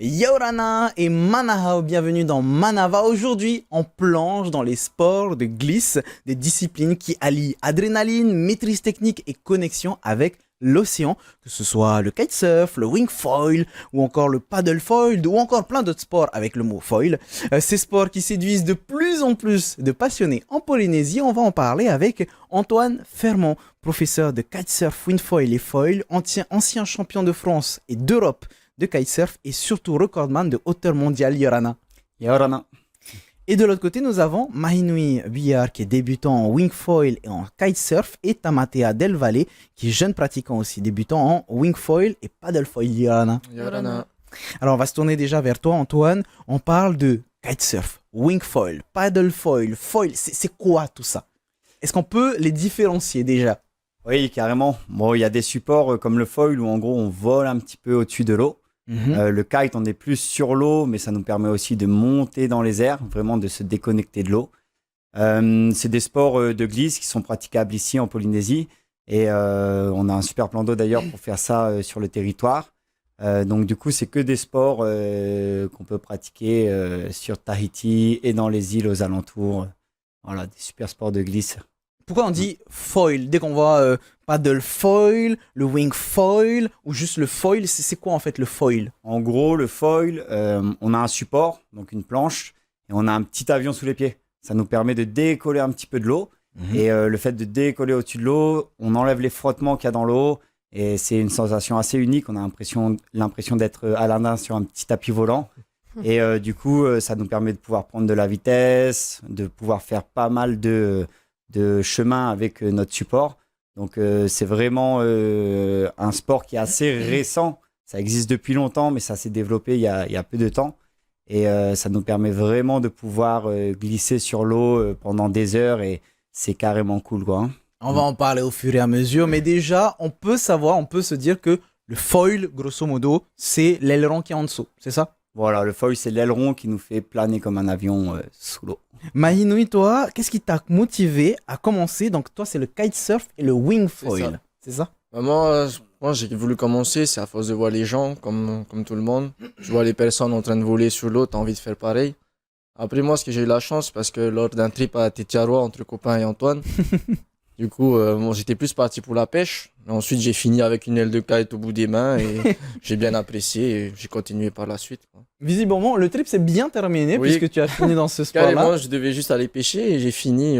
Yaorana et Manahao, bienvenue dans Manava. Aujourd'hui, on plonge dans les sports de glisse, des disciplines qui allient adrénaline, maîtrise technique et connexion avec l'océan, que ce soit le kitesurf, le wing foil ou encore le paddle foil ou encore plein d'autres sports avec le mot foil. Ces sports qui séduisent de plus en plus de passionnés en Polynésie, on va en parler avec Antoine Fermont, professeur de kitesurf, wing foil et foil, ancien champion de France et d'Europe de kitesurf et surtout recordman de hauteur mondiale Yorana. Yorana. Et de l'autre côté, nous avons Mahinui Billard qui est débutant en wing foil et en kitesurf et Tamatea Del Valle qui est jeune pratiquant aussi, débutant en wing foil et paddle foil Yorana. Yorana. Alors on va se tourner déjà vers toi Antoine, on parle de kitesurf, wing foil, paddle foil, foil, c'est quoi tout ça? Est-ce qu'on peut les différencier déjà? Oui, carrément. Bon, il y a des supports comme le foil où en gros on vole un petit peu au-dessus de l'eau. Le kite, on est plus sur l'eau, mais ça nous permet aussi de monter dans les airs, vraiment de se déconnecter de l'eau. C'est des sports de glisse qui sont praticables ici en Polynésie. Et on a un super plan d'eau d'ailleurs pour faire ça sur le territoire. Donc du coup, c'est que des sports qu'on peut pratiquer sur Tahiti et dans les îles aux alentours. Voilà, des super sports de glisse. Pourquoi on dit foil? Dès qu'on voit paddle foil, le wing foil ou juste le foil, c'est quoi en fait le foil? En gros, le foil, on a un support, donc une planche, et on a un petit avion sous les pieds. Ça nous permet de décoller un petit peu de l'eau. Et le fait de décoller au-dessus de l'eau, on enlève les frottements qu'il y a dans l'eau. Et c'est une sensation assez unique. On a l'impression d'être Aladdin sur un petit tapis volant. Et du coup, ça nous permet de pouvoir prendre de la vitesse, de pouvoir faire pas mal de chemin avec notre support. Donc c'est vraiment un sport qui est assez récent. Ça existe depuis longtemps, mais ça s'est développé il y a peu de temps. Et ça nous permet vraiment de pouvoir glisser sur l'eau pendant des heures et c'est carrément cool, quoi. Hein. On va en parler au fur et à mesure, mais déjà, on peut se dire que le foil, grosso modo, c'est l'aileron qui est en dessous, c'est ça? Voilà, le foil, c'est l'aileron qui nous fait planer comme un avion sous l'eau. Mahinui, toi, qu'est-ce qui t'a motivé à commencer? Donc toi, c'est le kitesurf et le wing foil, c'est ça? Moi, j'ai voulu commencer, c'est à force de voir les gens, comme tout le monde. Je vois les personnes en train de voler sur l'eau, t'as envie de faire pareil. Après, moi, ce que j'ai eu la chance, parce que lors d'un trip à Tetiaroa entre copains et Antoine, du coup, j'étais plus parti pour la pêche. Ensuite, j'ai fini avec une aile de kite au bout des mains et j'ai bien apprécié et j'ai continué par la suite. Quoi. Visiblement, le trip s'est bien terminé Oui. puisque tu as fini dans ce sport-là. Carrément, je devais juste aller pêcher et j'ai fini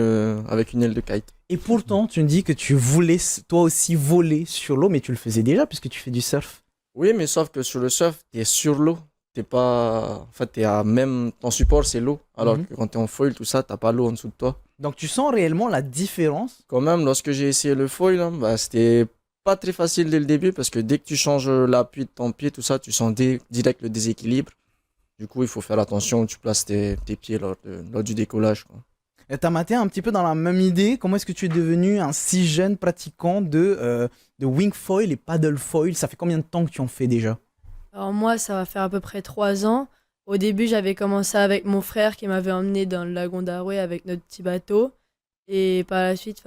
avec une aile de kite. Et pourtant, tu me dis que tu voulais toi aussi voler sur l'eau, mais tu le faisais déjà puisque tu fais du surf. Oui, mais sauf que sur le surf, t'es sur l'eau. T'es pas... En fait, même... Ton support, c'est l'eau. Alors que quand t'es en foil, tout ça, t'as pas l'eau en dessous de toi. Donc tu sens réellement la différence? Quand même, lorsque j'ai essayé le foil, hein, c'était pas très facile dès le début parce que dès que tu changes l'appui de ton pied, tout ça, tu sens direct le déséquilibre. Du coup, il faut faire attention où tu places tes pieds lors du décollage. Quoi. Et t'as maté un petit peu dans la même idée. Comment est-ce que tu es devenu un si jeune pratiquant de wing foil et paddle foil? Ça fait combien de temps que tu en fais déjà? Alors moi, ça va faire à peu près 3 ans. Au début, j'avais commencé avec mon frère qui m'avait emmené dans le lagon d'Aroué avec notre petit bateau. Et par la suite,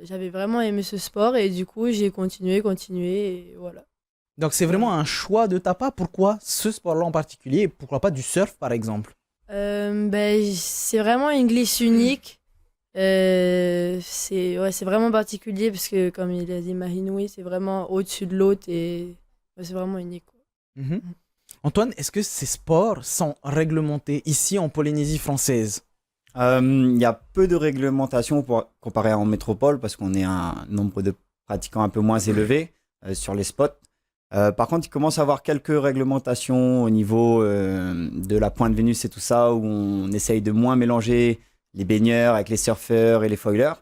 j'avais vraiment aimé ce sport et du coup, j'ai continué et voilà. Donc c'est vraiment un choix de ta part. Pourquoi ce sport-là en particulier et pourquoi pas du surf par exemple? C'est vraiment une glisse unique. C'est vraiment particulier parce que comme il a dit Mahinui, c'est vraiment au-dessus de l'eau et c'est vraiment unique. Quoi. Antoine, est-ce que ces sports sont réglementés ici en Polynésie française? Il y a peu de réglementation comparé en métropole parce qu'on est un nombre de pratiquants un peu moins élevé sur les spots. Par contre, il commence à avoir quelques réglementations au niveau de la pointe Vénus et tout ça, où on essaye de moins mélanger les baigneurs avec les surfeurs et les foilers.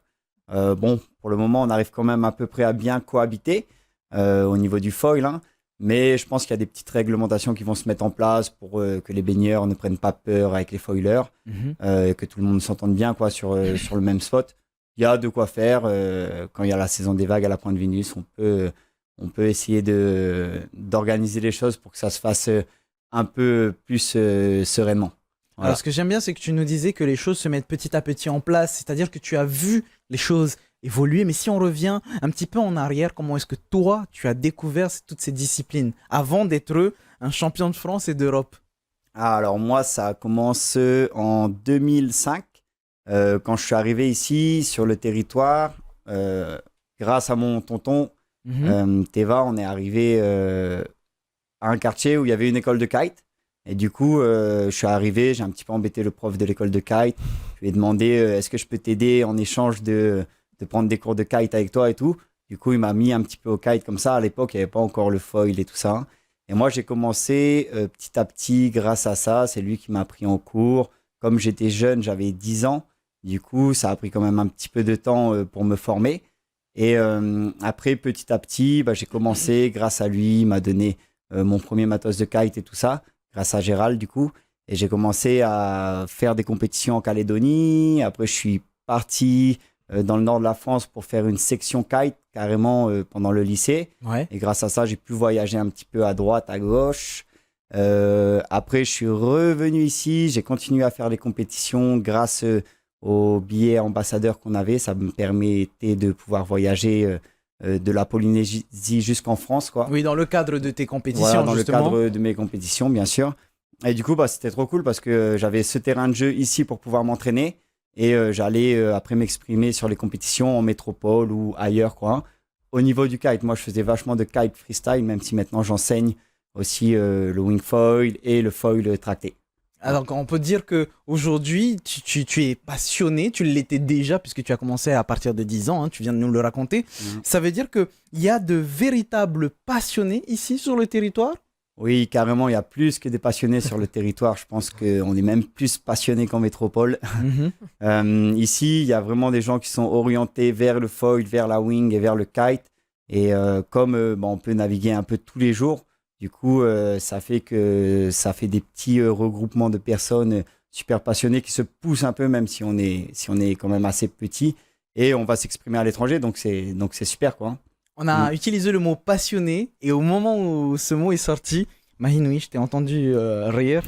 Bon, pour le moment, on arrive quand même à peu près à bien cohabiter au niveau du foil, hein. Mais je pense qu'il y a des petites réglementations qui vont se mettre en place pour que les baigneurs ne prennent pas peur avec les foilers, que tout le monde s'entende bien quoi, sur le même spot. Il y a de quoi faire. Quand il y a la saison des vagues à la pointe Vénus, on peut essayer d'organiser les choses pour que ça se fasse un peu plus sereinement. Voilà. Alors, ce que j'aime bien, c'est que tu nous disais que les choses se mettent petit à petit en place, c'est-à-dire que tu as vu les choses évolué. Mais si on revient un petit peu en arrière, comment est-ce que toi, tu as découvert toutes ces disciplines avant d'être un champion de France et d'Europe? Ah, alors moi, ça commence en 2005, quand je suis arrivé ici sur le territoire. Grâce à mon tonton, Teva, on est arrivé à un quartier où il y avait une école de kite. Et du coup, je suis arrivé, j'ai un petit peu embêté le prof de l'école de kite. Je lui ai demandé est-ce que je peux t'aider en échange de prendre des cours de kite avec toi et tout. Du coup, il m'a mis un petit peu au kite comme ça. À l'époque, il n'y avait pas encore le foil et tout ça. Et moi, j'ai commencé petit à petit grâce à ça. C'est lui qui m'a pris en cours. Comme j'étais jeune, j'avais 10 ans. Du coup, ça a pris quand même un petit peu de temps pour me former. Et après, petit à petit, j'ai commencé grâce à lui. Il m'a donné mon premier matos de kite et tout ça, grâce à Gérald, du coup. Et j'ai commencé à faire des compétitions en Calédonie. Après, je suis parti dans le nord de la France pour faire une section kite, carrément pendant le lycée. Ouais. Et grâce à ça, j'ai pu voyager un petit peu à droite, à gauche. Après, je suis revenu ici. J'ai continué à faire les compétitions grâce aux billets ambassadeurs qu'on avait. Ça me permettait de pouvoir voyager de la Polynésie jusqu'en France, quoi. Oui, dans le cadre de tes compétitions, Voilà, dans justement. le cadre de mes compétitions, bien sûr. Et du coup, c'était trop cool parce que j'avais ce terrain de jeu ici pour pouvoir m'entraîner. Et j'allais après m'exprimer sur les compétitions en métropole ou ailleurs, quoi. Au niveau du kite, moi, je faisais vachement de kite freestyle, même si maintenant j'enseigne aussi le wing foil et le foil tracté. Alors, on peut dire qu'aujourd'hui, tu es passionné, tu l'étais déjà puisque tu as commencé à partir de 10 ans, hein, tu viens de nous le raconter. Ça veut dire qu'il y a de véritables passionnés ici sur le territoire? Oui, carrément, il y a plus que des passionnés sur le territoire. Je pense qu'on est même plus passionnés qu'en métropole. Ici, il y a vraiment des gens qui sont orientés vers le foil, vers la wing et vers le kite. Et comme on peut naviguer un peu tous les jours, du coup, ça fait des petits regroupements de personnes super passionnées qui se poussent un peu, même si on est quand même assez petit. Et on va s'exprimer à l'étranger, donc c'est super, quoi. On a utilisé le mot passionné et au moment où ce mot est sorti, Mahinoui, je t'ai entendu rire.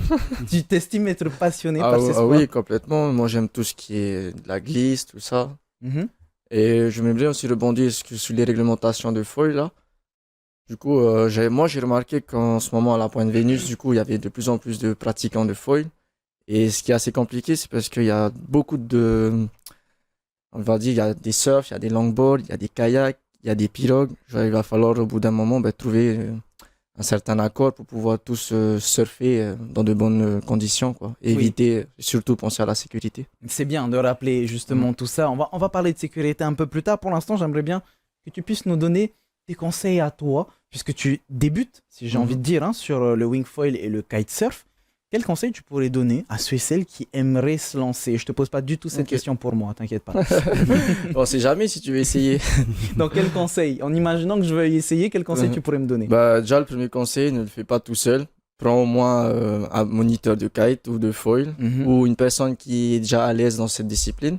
Tu t'estimes être passionné par ces sports? Oui, complètement. Moi, j'aime tout ce qui est de la glisse, tout ça. Et je m'aimerais aussi rebondir sur les réglementations de foil, là. Du coup, j'ai remarqué qu'en ce moment, à la Pointe Vénus, du coup, il y avait de plus en plus de pratiquants de foil. Et ce qui est assez compliqué, c'est parce qu'il y a beaucoup on va dire, il y a des surfs, il y a des longboards, il y a des kayaks, il y a des pirogues. Il va falloir au bout d'un moment trouver un certain accord pour pouvoir tous surfer dans de bonnes conditions, quoi. Et éviter, surtout penser à la sécurité. C'est bien de rappeler justement tout ça. On va parler de sécurité un peu plus tard. Pour l'instant, j'aimerais bien que tu puisses nous donner tes conseils à toi, puisque tu débutes, si j'ai envie de dire, hein, sur le wingfoil et le kitesurf. Quels conseils tu pourrais donner à ceux et celles qui aimeraient se lancer? Je te pose pas du tout cette question pour moi, t'inquiète pas. On sait jamais si tu veux essayer. Donc quel conseil? En imaginant que je vais essayer, quel conseil tu pourrais me donner? Déjà, le premier conseil, ne le fais pas tout seul. Prends au moins un moniteur de kite ou de foil, ou une personne qui est déjà à l'aise dans cette discipline.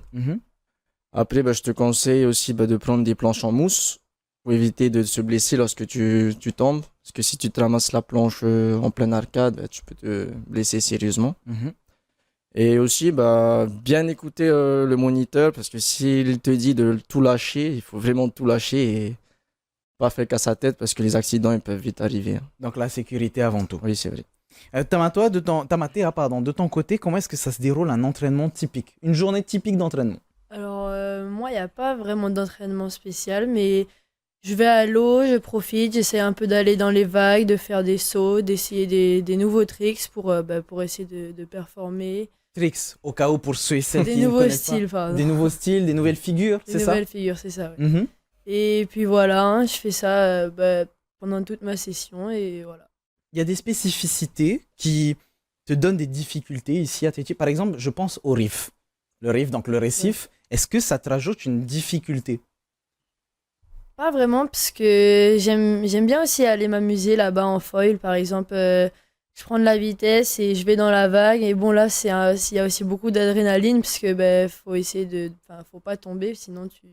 Après, je te conseille aussi de prendre des planches en mousse pour éviter de se blesser lorsque tu tombes. Parce que si tu te ramasses la planche en pleine arcade, tu peux te blesser sérieusement. Et aussi, bien écouter le moniteur, parce que s'il te dit de tout lâcher, il faut vraiment tout lâcher et pas faire qu'à sa tête, parce que les accidents ils peuvent vite arriver. Donc la sécurité avant tout. Oui, c'est vrai. Tamatea, de ton côté, comment est-ce que ça se déroule un entraînement typique? Une journée typique d'entraînement? Alors, moi, il n'y a pas vraiment d'entraînement spécial, mais je vais à l'eau, je profite, j'essaie un peu d'aller dans les vagues, de faire des sauts, d'essayer des nouveaux tricks pour essayer de performer. Tricks, au cas où pour ceux et celles Des qui ne nouveaux connaissent styles, pas. pardon. Des nouveaux styles, des nouvelles figures, c'est Des ça? nouvelles figures, c'est ça, ouais. Et puis voilà, hein, je fais ça pendant toute ma session et voilà. Il y a des spécificités qui te donnent des difficultés ici à Tahiti. Par exemple, je pense au riff. Le riff, donc le récif. Est-ce que ça te rajoute une difficulté? Pas vraiment, parce que j'aime bien aussi aller m'amuser là-bas en foil. Par exemple, je prends de la vitesse et je vais dans la vague. Et bon, là, il y a aussi beaucoup d'adrénaline, parce que faut essayer faut pas tomber, sinon tu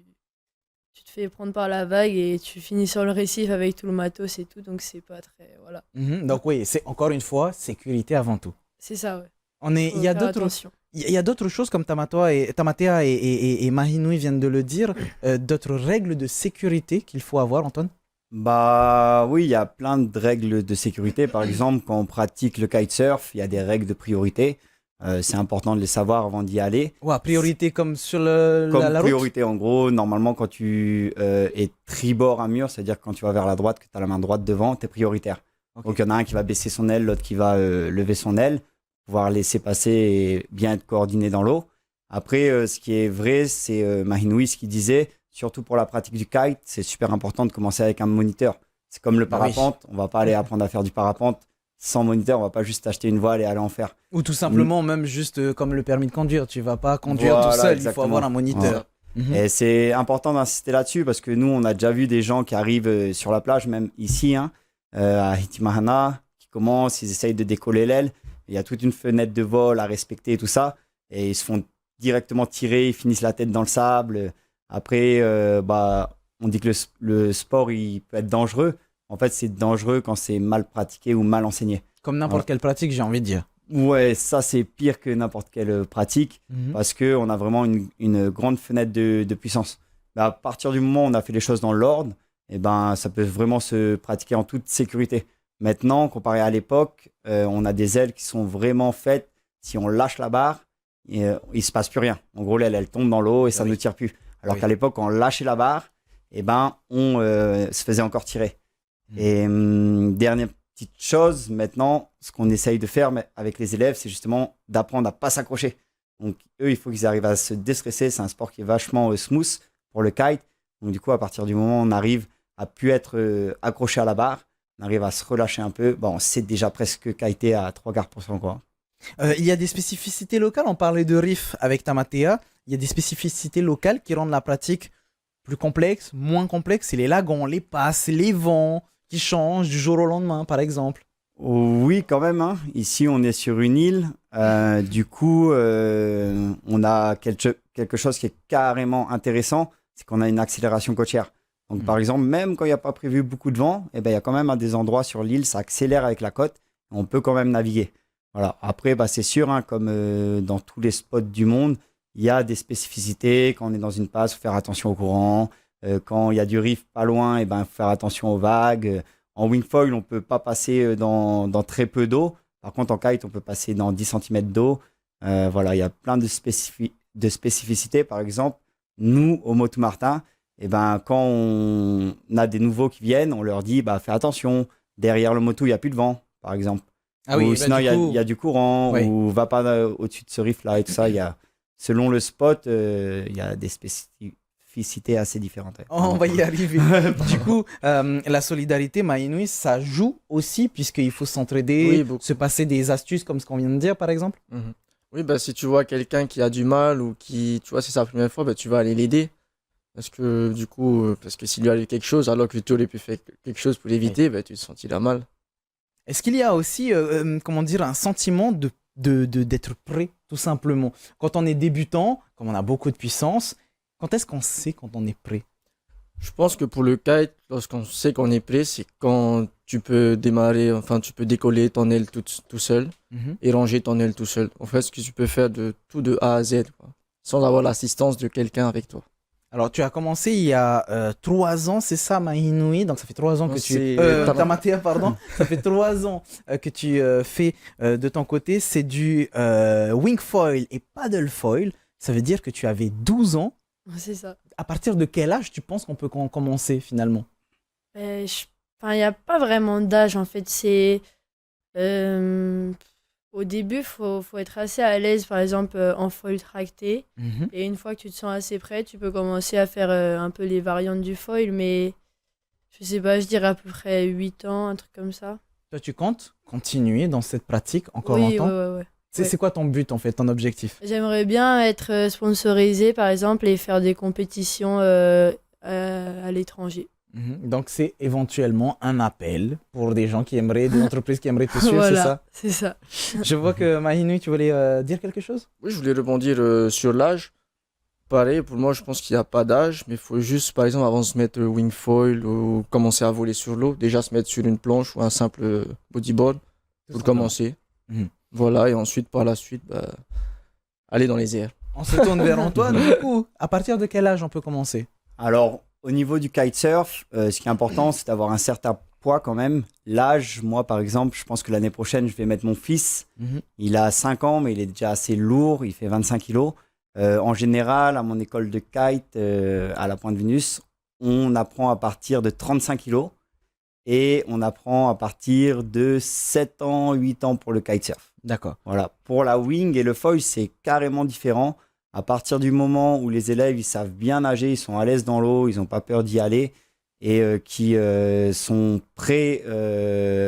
te fais prendre par la vague et tu finis sur le récif avec tout le matos et tout. Donc, c'est pas très. Voilà. Donc, oui, c'est encore une fois sécurité avant tout. C'est ça, ouais. Il y a d'autres. Attention. Il y a d'autres choses comme Tamatea et Mahinui viennent de le dire, d'autres règles de sécurité qu'il faut avoir, Antoine? Bah oui, il y a plein de règles de sécurité. Par exemple, quand on pratique le kitesurf, il y a des règles de priorité. C'est important de les savoir avant d'y aller. Ouais, priorité comme sur Comme la route? priorité, en gros, normalement, quand tu es tribord un mur, c'est-à-dire que quand tu vas vers la droite, que tu as la main droite devant, tu es prioritaire. Ok. Donc, il y en a un qui va baisser son aile, l'autre qui va lever son aile, pouvoir laisser passer et bien être coordonné dans l'eau. Après, ce qui est vrai, c'est Mahinui ce qu'il disait, surtout pour la pratique du kite, c'est super important de commencer avec un moniteur. C'est comme le Ah oui. parapente, on va pas aller apprendre à faire du parapente sans moniteur, on va pas juste acheter une voile et aller en faire. Ou tout simplement, même juste comme le permis de conduire, tu vas pas conduire Voilà, tout seul, il faut exactement. avoir un moniteur. Mhm. Et c'est important d'insister là-dessus parce que nous, on a déjà vu des gens qui arrivent sur la plage, même ici, à Hitimahana, qui commencent, ils essayent de décoller l'aile. Il y a toute une fenêtre de vol à respecter et tout ça. Et ils se font directement tirer, ils finissent la tête dans le sable. Après, on dit que le sport, il peut être dangereux. En fait, c'est dangereux quand c'est mal pratiqué ou mal enseigné. Comme n'importe quelle pratique, j'ai envie de dire. Ouais, ça, c'est pire que n'importe quelle pratique. Mhm. Parce qu'on a vraiment une grande fenêtre de puissance. Mais à partir du moment où on a fait les choses dans l'ordre, eh ben, ça peut vraiment se pratiquer en toute sécurité. Maintenant, comparé à l'époque, on a des ailes qui sont vraiment faites. Si on lâche la barre, il ne se passe plus rien. En gros, l'aile, elle tombe dans l'eau et ça Oui. ne tire plus. Alors Oui. qu'à l'époque, quand on lâchait la barre, eh ben, on se faisait encore tirer. Et dernière petite chose, maintenant, ce qu'on essaye de faire avec les élèves, c'est justement d'apprendre à pas s'accrocher. Donc, eux, il faut qu'ils arrivent à se déstresser. C'est un sport qui est vachement smooth pour le kite. Donc, du coup, à partir du moment où on arrive à plus être accroché à la barre, on arrive à se relâcher un peu. Bon, c'est déjà presque kité à 3/4%, quoi. Il y a des spécificités locales, on parlait de riff avec Tamatea, il y a des spécificités locales qui rendent la pratique plus complexe, moins complexe, c'est les lagons, les passes, les vents qui changent du jour au lendemain par exemple. Oui, quand même. Ici, on est sur une île. Du coup, on a quelque chose qui est carrément intéressant, c'est qu'on a une accélération côtière. Donc, par exemple, même quand il n'y a pas prévu beaucoup de vent, eh ben, il y a quand même à des endroits sur l'île, ça accélère avec la côte. On peut quand même naviguer. Voilà. Après, c'est sûr, comme dans tous les spots du monde, il y a des spécificités. Quand on est dans une passe, il faut faire attention au courant. Quand il y a du reef pas loin, il faut faire attention aux vagues. En wingfoil, on ne peut pas passer dans très peu d'eau. Par contre, en kite, on peut passer dans 10 cm d'eau. Voilà, il y a plein de spécificités. Par exemple, nous, au Motu Martin, quand on a des nouveaux qui viennent, on leur dit fais attention, derrière le motu, il n'y a plus de vent, par exemple. Ah Ou oui, sinon, il y a du courant, Oui. ou va pas au-dessus de ce riff-là et tout ça. Selon le spot, il y a des spécificités assez différentes. Ouais. on va y arriver. Du coup, la solidarité, Maïnui, ça joue aussi puisqu'il faut s'entraider, Oui, beaucoup. se passer des astuces comme ce qu'on vient de dire par exemple. Mhm. Oui, si tu vois quelqu'un qui a du mal ou qui, tu vois, c'est sa première fois, tu vas aller l'aider. Parce que du coup, parce que s'il lui arrive quelque chose, alors que tu aurais pu faire quelque chose pour l'éviter, tu te sentiras mal. Est-ce qu'il y a aussi, comment dire, un sentiment d'être prêt, tout simplement? Quand on est débutant, comme on a beaucoup de puissance, quand est-ce qu'on sait quand on est prêt? Je pense que pour le kite, lorsqu'on sait qu'on est prêt, c'est quand tu peux démarrer, enfin tu peux décoller ton aile tout seul et ranger ton aile tout seul. En fait, ce que tu peux faire de tout de A à Z, quoi, sans avoir l'assistance de quelqu'un avec toi. Alors, tu as commencé il y a 3 ans, c'est ça, Mahinui? Donc, ça fait 3 ans que Non, tu... c'est- Tamatea, pardon. Ça fait 3 ans que tu fais de ton côté. C'est du wingfoil et paddlefoil. Ça veut dire que tu avais 12 ans. C'est ça. À partir de quel âge tu penses qu'on peut commencer, finalement? Il n'y a pas vraiment d'âge, en fait. C'est... Au début, faut être assez à l'aise, par exemple, en foil tracté. Et une fois que tu te sens assez prêt, tu peux commencer à faire un peu les variantes du foil. Mais je sais pas, je dirais à peu près 8 ans, un truc comme ça. Toi, tu comptes continuer dans cette pratique encore Oui, longtemps? ouais. C'est quoi ton but, en fait, ton objectif? J'aimerais bien être sponsorisé, par exemple, et faire des compétitions à l'étranger. Donc, c'est éventuellement un appel pour des gens qui aimeraient, des entreprises qui aimeraient te suivre, Voilà, c'est ça? c'est ça. Je vois que Mahinui, tu voulais dire quelque chose? Oui, je voulais rebondir sur l'âge. Pareil, pour moi, je pense qu'il n'y a pas d'âge, mais il faut juste, par exemple, avant de se mettre wingfoil ou commencer à voler sur l'eau, déjà se mettre sur une planche ou un simple bodyboard pour commencer. Mhm. Voilà, et ensuite, par la suite, aller dans les airs. On se tourne vers Antoine. Du coup, à partir de quel âge on peut commencer? Alors, au niveau du kitesurf, ce qui est important, c'est d'avoir un certain poids quand même. L'âge, moi par exemple, je pense que l'année prochaine, je vais mettre mon fils. Il a 5 ans, mais il est déjà assez lourd, il fait 25 kilos. En général, à mon école de kite, à la Pointe Vénus, on apprend à partir de 35 kilos et on apprend à partir de 7 ans, 8 ans pour le kitesurf. D'accord. Voilà. Pour la wing et le foil, c'est carrément différent. À partir du moment où les élèves ils savent bien nager, ils sont à l'aise dans l'eau, ils n'ont pas peur d'y aller et qui sont prêts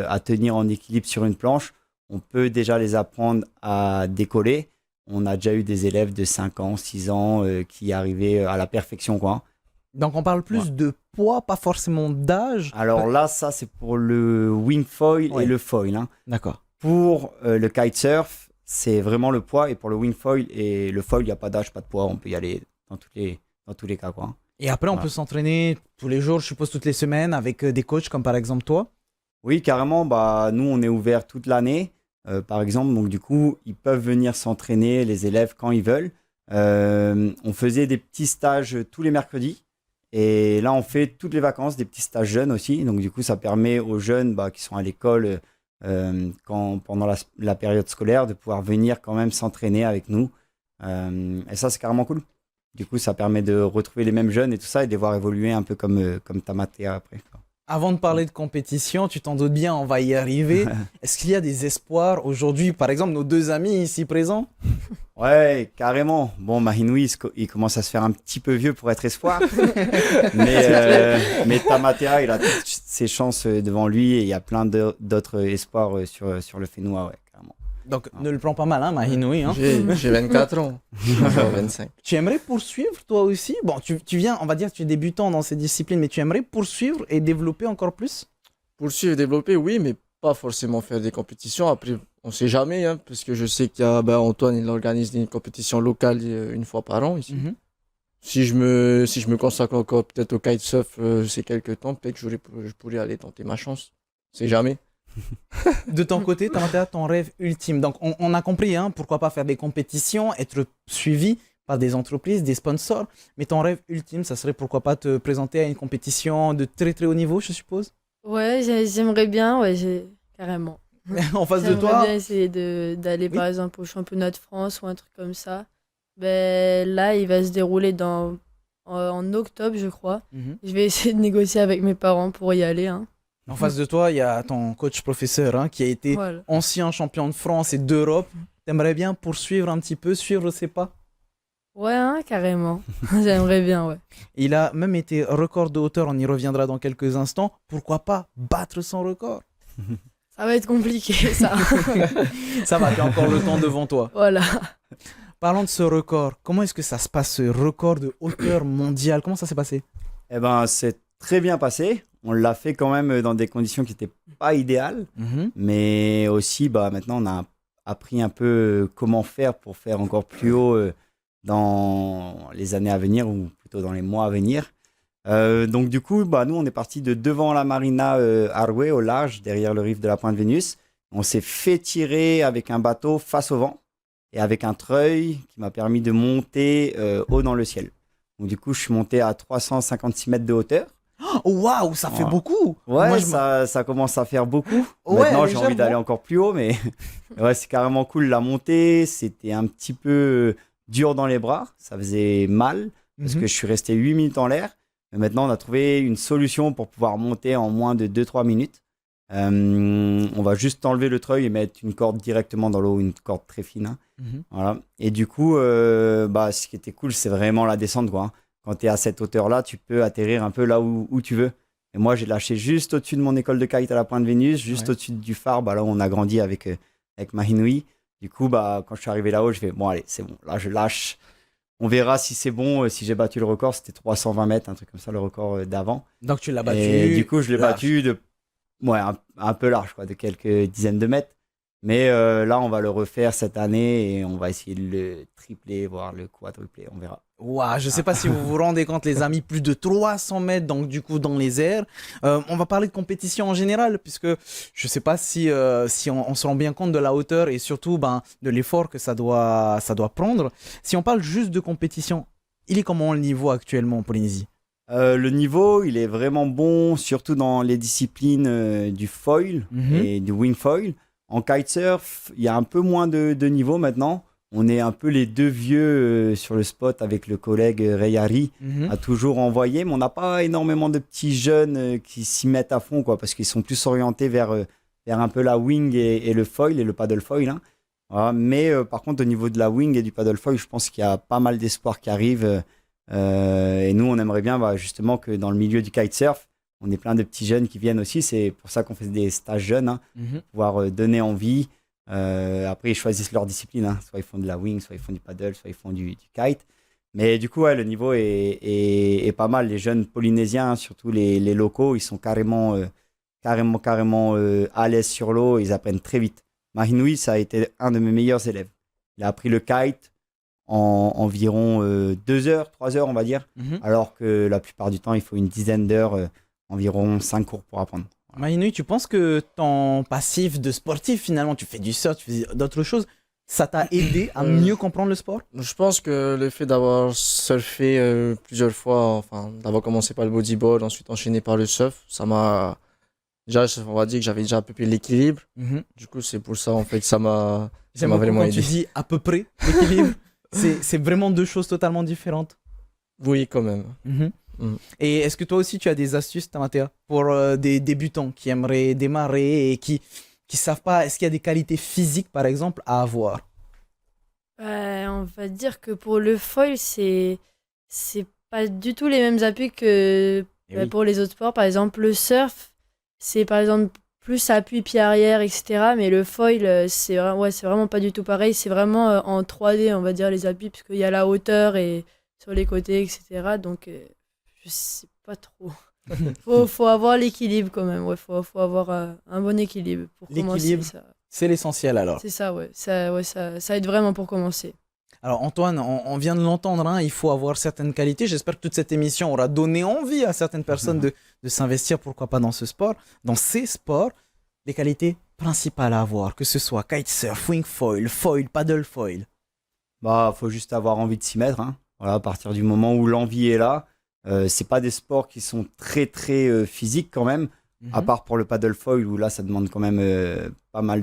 à tenir en équilibre sur une planche, on peut déjà les apprendre à décoller. On a déjà eu des élèves de 5 ans, 6 ans qui arrivaient à la perfection, quoi. Donc on parle plus de poids, pas forcément d'âge. Alors là, ça c'est pour le wing foil et le foil. Hein. D'accord. Pour le kitesurf, c'est vraiment le poids. Et pour le wing foil et le foil, il n'y a pas d'âge, pas de poids. On peut y aller dans tous les cas, quoi. Et après, on peut s'entraîner tous les jours, je suppose toutes les semaines, avec des coachs comme par exemple toi? Oui, carrément. Bah, nous, on est ouvert toute l'année, par exemple. Donc, du coup, ils peuvent venir s'entraîner, les élèves, quand ils veulent. On faisait des petits stages tous les mercredis. Et là, on fait toutes les vacances, des petits stages jeunes aussi. Donc, du coup, ça permet aux jeunes qui sont à l'école pendant la période scolaire de pouvoir venir quand même s'entraîner avec nous. Et ça, c'est carrément cool. Du coup, ça permet de retrouver les mêmes jeunes et tout ça et de les voir évoluer un peu comme Tamatea après, quoi. Avant de parler de compétition, tu t'en doutes bien, on va y arriver. Est-ce qu'il y a des espoirs aujourd'hui, par exemple, nos deux amis ici présents? Ouais, carrément. Bon, Mahinoui, il commence à se faire un petit peu vieux pour être espoir. mais Tamatea, il a toutes ses chances devant lui et il y a plein d'autres espoirs sur le Fénois, ouais, carrément. Donc, ne le prends pas mal, hein, Mahinoui. Hein. J'ai 24 ans. Genre 25. Tu aimerais poursuivre, toi aussi? Bon, tu viens, on va dire que tu es débutant dans ces disciplines, mais tu aimerais poursuivre et développer encore plus? Poursuivre et développer, oui, mais pas forcément faire des compétitions. Après, on sait jamais, hein, parce que je sais qu'il y a Antoine, il organise des compétitions locales une fois par an ici. Si je me consacre encore peut-être au kitesurf ces quelques temps, peut-être que je pourrais aller tenter ma chance. C'est jamais. De ton côté, Tamatea, ton rêve ultime. Donc, on a compris, hein, pourquoi pas faire des compétitions, être suivi par des entreprises, des sponsors. Mais ton rêve ultime, ça serait pourquoi pas te présenter à une compétition de très très haut niveau, je suppose? Ouais, j'aimerais bien, ouais, carrément. En face de toi? J'aimerais bien essayer d'aller par exemple au championnat de France ou un truc comme ça. Ben, là, il va se dérouler en octobre, je crois. Je vais essayer de négocier avec mes parents pour y aller. Hein. En face de toi, il y a ton coach professeur, hein, qui a été ancien champion de France et d'Europe. T'aimerais bien poursuivre un petit peu, suivre ses pas? Ouais, hein, carrément. J'aimerais bien, ouais. Il a même été record de hauteur, on y reviendra dans quelques instants. Pourquoi pas battre son record? Ça va être compliqué, ça. Ça va, tu as encore le temps devant toi. Voilà. Parlons de ce record. Comment est-ce que ça se passe, ce record de hauteur mondiale? Comment ça s'est passé? Eh ben, c'est très bien passé. On l'a fait quand même dans des conditions qui n'étaient pas idéales. Mais aussi, maintenant, on a appris un peu comment faire pour faire encore plus haut dans les années à venir, ou plutôt dans les mois à venir. Donc, du coup, nous, on est parti de devant la marina Arwe, au large, derrière le riff de la Pointe Vénus. On s'est fait tirer avec un bateau face au vent et avec un treuil qui m'a permis de monter haut dans le ciel. Donc, du coup, je suis monté à 356 mètres de hauteur. Waouh, ça fait beaucoup. Ouais, Moi, ça commence à faire beaucoup. Ouais, maintenant, j'ai envie d'aller encore plus haut, mais ouais, c'est carrément cool. La montée, c'était un petit peu dur dans les bras. Ça faisait mal parce que je suis resté 8 minutes en l'air. Mais maintenant, on a trouvé une solution pour pouvoir monter en moins de 2-3 minutes. On va juste enlever le treuil et mettre une corde directement dans l'eau, une corde très fine. Hein. Voilà. Et du coup, ce qui était cool, c'est vraiment la descente, quoi. Quand tu es à cette hauteur-là, tu peux atterrir un peu là où tu veux. Et moi, j'ai lâché juste au-dessus de mon école de kite à la Pointe Vénus, juste au-dessus du phare, là où on a grandi avec Mahinoui. Du coup, quand je suis arrivé là-haut, je fais, bon, allez, c'est bon. Là, je lâche. On verra si c'est bon. Si j'ai battu le record, c'était 320 mètres, un truc comme ça, le record d'avant. Donc, tu l'as battu. Et du coup, je l'ai battu un peu large, quoi, de quelques dizaines de mètres. Mais là, on va le refaire cette année et on va essayer de le tripler, voire le quadrupler. On verra. Ouah, je sais pas si vous vous rendez compte, les amis, plus de 300 mètres, donc du coup dans les airs. On va parler de compétition en général, puisque je sais pas si on se rend bien compte de la hauteur et surtout de l'effort que ça doit prendre. Si on parle juste de compétition, il est comment le niveau actuellement en Polynésie? Le niveau, il est vraiment bon, surtout dans les disciplines du foil et du wing foil. En kitesurf, il y a un peu moins de niveau maintenant. On est un peu les deux vieux sur le spot avec le collègue Rayari à toujours envoyer, mais on n'a pas énormément de petits jeunes qui s'y mettent à fond, quoi, parce qu'ils sont plus orientés vers un peu la wing et le foil et le paddle foil. Hein. Voilà. Mais par contre, au niveau de la wing et du paddle foil, je pense qu'il y a pas mal d'espoir qui arrive. Et nous, on aimerait bien justement que dans le milieu du kitesurf, on ait plein de petits jeunes qui viennent aussi. C'est pour ça qu'on fait des stages jeunes, hein, pouvoir donner envie. Après, ils choisissent leur discipline. Hein. Soit ils font de la wing, soit ils font du paddle, soit ils font du kite. Mais du coup, ouais, le niveau est pas mal. Les jeunes polynésiens, hein, surtout les locaux, ils sont carrément à l'aise sur l'eau. Ils apprennent très vite. Mahinui, ça a été un de mes meilleurs élèves. Il a appris le kite en environ 2 heures, 3 heures, on va dire. Alors que la plupart du temps, il faut une dizaine d'heures, environ 5 cours pour apprendre. Maïnui, tu penses que ton passif de sportif, finalement, tu fais du surf, tu fais d'autres choses, ça t'a aidé à mieux comprendre le sport? Je pense que le fait d'avoir surfé plusieurs fois, enfin, d'avoir commencé par le bodyboard, ensuite enchaîné par le surf, ça m'a. Déjà, on va dire que j'avais déjà à peu près l'équilibre. Du coup, c'est pour ça, en fait, que ça m'a J'aime beaucoup vraiment quand aidé. tu dis à peu près l'équilibre. C'est vraiment deux choses totalement différentes. Oui, quand même. Et est-ce que toi aussi tu as des astuces, Tamatea, pour des débutants qui aimeraient démarrer et qui savent pas, est-ce qu'il y a des qualités physiques par exemple à avoir? On va dire que pour le foil, c'est pas du tout les mêmes appuis que Eh oui. pour les autres sports. Par exemple, le surf, c'est par exemple plus appui pied arrière, etc. Mais le foil, c'est vraiment pas du tout pareil. C'est vraiment en 3D, on va dire, les appuis, puisqu'il y a la hauteur et sur les côtés, etc. Donc, je sais pas trop. Faut avoir l'équilibre quand même. Ouais, faut avoir un bon équilibre pour commencer. L'équilibre, c'est l'essentiel alors. C'est ça, ouais. Ça aide vraiment pour commencer. Alors Antoine, on vient de l'entendre, hein, il faut avoir certaines qualités. J'espère que toute cette émission aura donné envie à certaines personnes de s'investir, pourquoi pas dans ce sport, dans ces sports. Les qualités principales à avoir, que ce soit kitesurf, wing foil, foil, paddle foil. Faut juste avoir envie de s'y mettre. Hein. Voilà, à partir du moment où l'envie est là, c'est pas des sports qui sont très très physiques quand même, à part pour le paddle foil où là ça demande quand même pas mal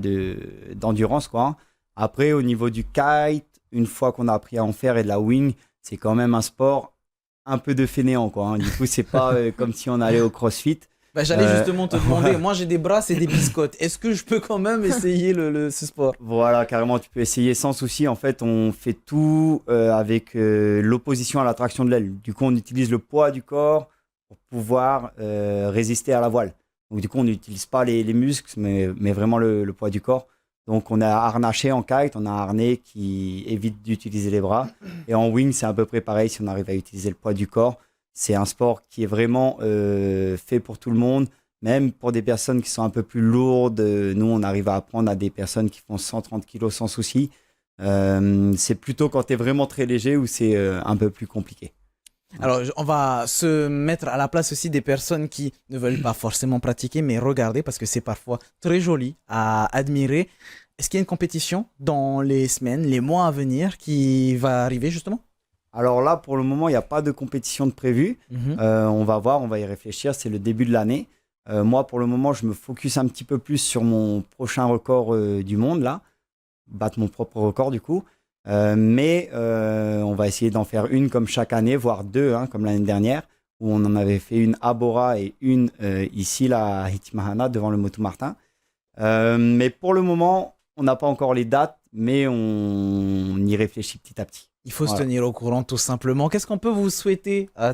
d'endurance, quoi. Hein. Après, au niveau du kite, une fois qu'on a appris à en faire et de la wing, c'est quand même un sport un peu de fainéant, quoi. Hein. Du coup, c'est pas comme si on allait au CrossFit. J'allais justement te demander, moi j'ai des brasses et des biscottes, est-ce que je peux quand même essayer ce sport? Voilà, carrément, tu peux essayer sans souci. En fait, on fait tout avec l'opposition à la traction de l'aile. Du coup, on utilise le poids du corps pour pouvoir résister à la voile. Donc, du coup, on n'utilise pas les muscles, mais vraiment le poids du corps. Donc, on a harnaché en kite, on a un harnais qui évite d'utiliser les bras. Et en wing, c'est à peu près pareil si on arrive à utiliser le poids du corps. C'est un sport qui est vraiment fait pour tout le monde, même pour des personnes qui sont un peu plus lourdes. Nous, on arrive à apprendre à des personnes qui font 130 kilos sans souci. C'est plutôt quand tu es vraiment très léger où c'est un peu plus compliqué. Alors, on va se mettre à la place aussi des personnes qui ne veulent pas forcément pratiquer, mais regarder parce que c'est parfois très joli à admirer. Est-ce qu'il y a une compétition dans les semaines, les mois à venir qui va arriver justement? Alors là, pour le moment, il n'y a pas de compétition de prévue. On va voir, on va y réfléchir. C'est le début de l'année. Moi, pour le moment, je me focus un petit peu plus sur mon prochain record du monde, là. Battre mon propre record, du coup. Mais on va essayer d'en faire une comme chaque année, voire deux, hein, comme l'année dernière, où on en avait fait une à Bora et une ici, là, à Hitimahana, devant le Motu Martin. Mais pour le moment, on n'a pas encore les dates, mais on y réfléchit petit à petit. Il faut se tenir au courant tout simplement. Qu'est-ce qu'on peut vous souhaiter à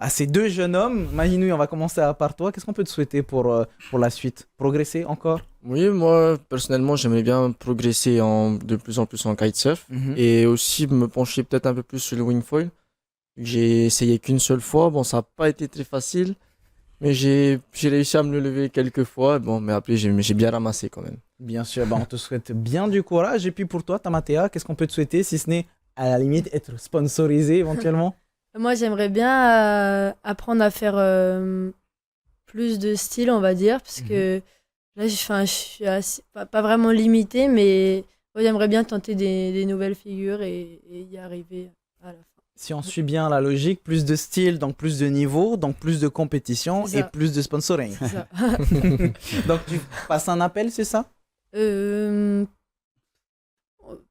ces deux jeunes hommes? Mahinui, on va commencer par toi. Qu'est-ce qu'on peut te souhaiter pour la suite? Progresser encore? Oui, moi, personnellement, j'aimerais bien progresser de plus en plus en kitesurf et aussi me pencher peut-être un peu plus sur le wing foil. J'ai essayé qu'une seule fois. Bon, ça n'a pas été très facile, mais j'ai réussi à me le lever quelques fois. Bon, mais après, j'ai bien ramassé quand même. Bien sûr, on te souhaite bien du courage. Et puis pour toi, Tamatea, qu'est-ce qu'on peut te souhaiter si ce n'est à la limite être sponsorisé éventuellement? Moi, j'aimerais bien apprendre à faire plus de style, on va dire, parce que là, je suis pas vraiment limitée, mais moi, j'aimerais bien tenter des nouvelles figures et y arriver à la fin. Si on suit bien la logique, plus de style, donc plus de niveau, donc plus de compétition C'est et ça. plus de sponsoring. C'est ça. Donc tu passes un appel, c'est ça? Euh,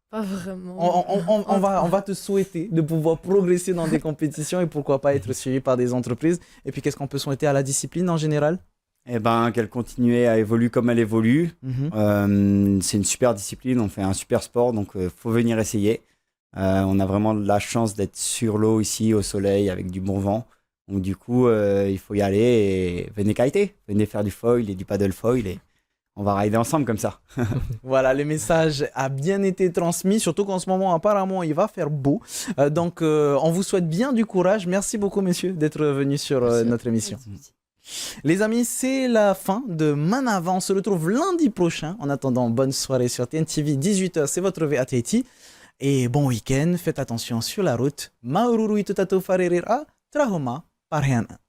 Pas vraiment. On va te souhaiter de pouvoir progresser dans des compétitions et pourquoi pas être suivi par des entreprises. Et puis qu'est-ce qu'on peut souhaiter à la discipline en général? Eh ben, qu'elle continue à évoluer comme elle évolue. C'est une super discipline, on fait un super sport, donc faut venir essayer. On a vraiment de la chance d'être sur l'eau ici, au soleil, avec du bon vent. Donc du coup, il faut y aller et venez kiter, venez faire du foil et du paddle foil et on va rider ensemble comme ça. Voilà, le message a bien été transmis, surtout qu'en ce moment, apparemment, il va faire beau. Donc, on vous souhaite bien du courage. Merci beaucoup, messieurs, d'être venus sur notre émission. Les amis, c'est la fin de Manava. On se retrouve lundi prochain. En attendant, bonne soirée sur TNTV, 18h, c'est votre VATT. Et bon week-end, faites attention sur la route. Maururu itutato farerera, trahoma parheana.